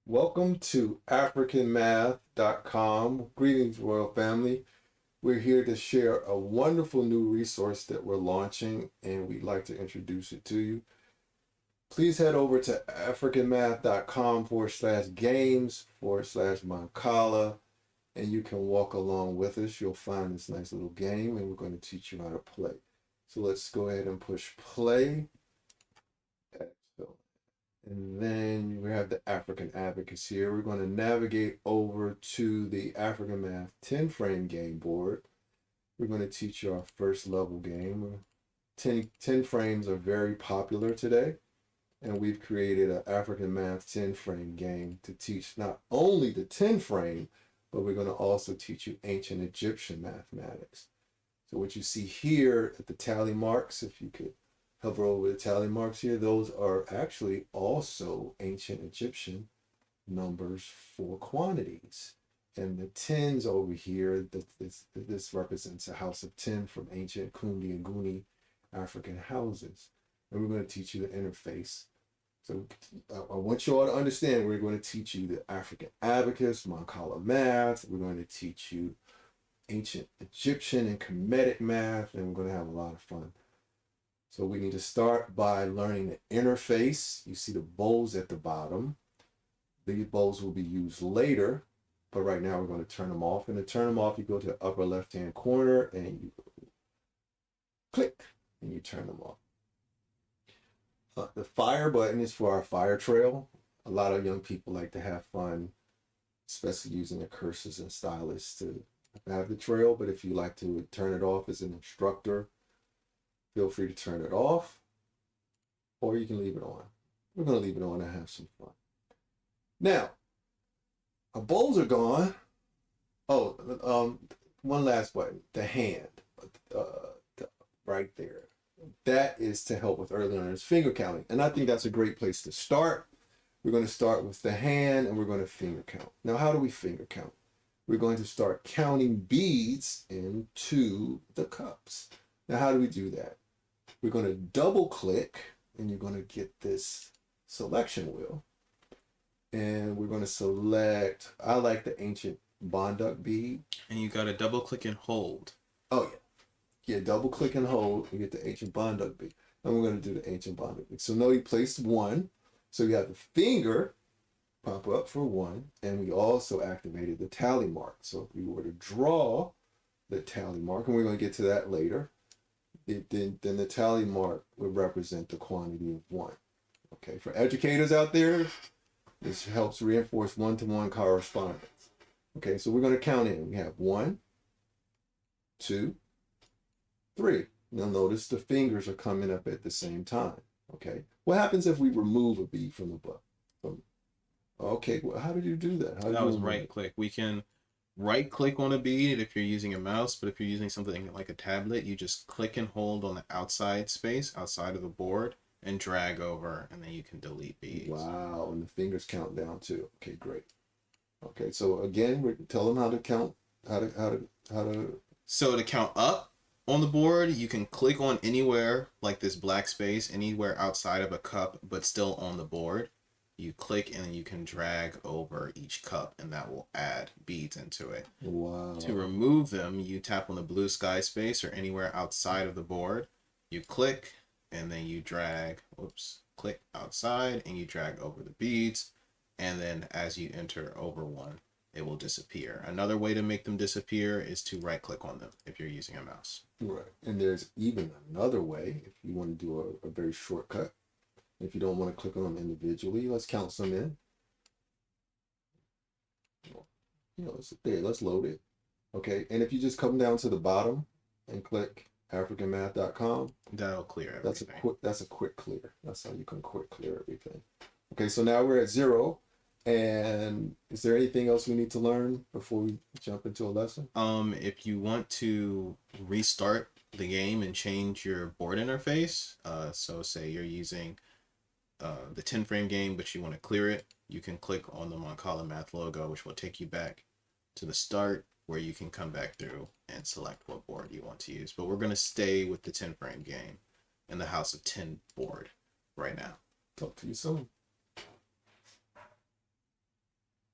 Welcome to AfricanMath.com. Greetings, Royal Family. We're here to share a wonderful new resource that we're launching, and we'd like to introduce it to you. Please head over to AfricanMath.com/games/Mancala, and you can walk along with us. You'll find this nice little game, and we're going to teach you how to play. So let's go ahead and push play. Excellent. And then we have the African Abacus here. We're going to navigate over to the African Math 10 frame game board. We're going to teach you our first level game. 10 frames are very popular today, and we've created an African Math 10 frame game to teach not only the 10 frame, but we're going to also teach you ancient Egyptian mathematics. So what you see here at the tally marks, if you could hover over the tally marks here, those are actually also ancient Egyptian numbers for quantities. And the tens over here, this represents a house of 10 from ancient Kundi and Guni African houses. And we're going to teach you the interface. So I want you all to understand, we're going to teach you the African abacus, Mancala math. We're going to teach you ancient Egyptian and Kemetic math, and we're going to have a lot of fun. So we need to start by learning the interface. You see the bowls at the bottom. These bowls will be used later, but right now we're going to turn them off. And to turn them off, you go to the upper left-hand corner and you click and you turn them off. The fire button is for our fire trail. A lot of young people like to have fun, especially using the cursors and stylus to have the trail. But if you like to turn it off as an instructor, feel free to turn it off, or you can leave it on. We're going to leave it on and have some fun. Now, our bowls are gone. Oh, one last button, the hand, right there. That is to help with early learners finger counting. And I think that's a great place to start. We're going to start with the hand and we're going to finger count. Now, how do we finger count? We're going to start counting beads into the cups. Now, how do we do that? We're going to double click and you're going to get this selection wheel. And we're going to select, I like the ancient Bonduc bead. And you got to double click and hold. Oh, yeah. Yeah, double click and hold and get the ancient Bonduc bead. And we're going to do the ancient Bonduc bead. So now we placed one. So you have the finger pop up for one. And we also activated the tally mark. So if we were to draw the tally mark, and we're going to get to that later, then the tally mark would represent the quantity of one. Okay, for educators out there, this helps reinforce one-to-one correspondence. Okay, so we're going to count in. We have 1, 2, 3. Now notice the fingers are coming up at the same time. Okay, what happens if we remove a bead from the book? Okay, well, how did you do that? That was right click. We can right click on a bead if you're using a mouse, but if you're using something like a tablet, you just click and hold on the outside space, outside of the board, and drag over, and then you can delete beads. Wow, and the fingers count down too. Okay, great. Okay, so again, we tell them how to count, how to. So to count up on the board, you can click on anywhere, like this black space, anywhere outside of a cup, but still on the board. You click and then you can drag over each cup and that will add beads into it. Wow. To remove them, you tap on the blue sky space or anywhere outside of the board. You click and then you drag, click outside and you drag over the beads. And then as you enter over one, it will disappear. Another way to make them disappear is to right click on them if you're using a mouse. Right. And there's even another way if you want to do a very shortcut. If you don't want to click on them individually, let's count some in. Let's load it. Okay, and if you just come down to the bottom and click AfricanMath.com, that'll clear everything. That's a quick clear. That's how you can quick clear everything. Okay, so now we're at 0. And is there anything else we need to learn before we jump into a lesson? If you want to restart the game and change your board interface, so say you're using the 10 frame game, but you want to clear it, you can click on the Mancala Math logo, which will take you back to the start where you can come back through and select what board you want to use. But we're going to stay with the 10 frame game in the House of 10 board right now. Talk to you soon.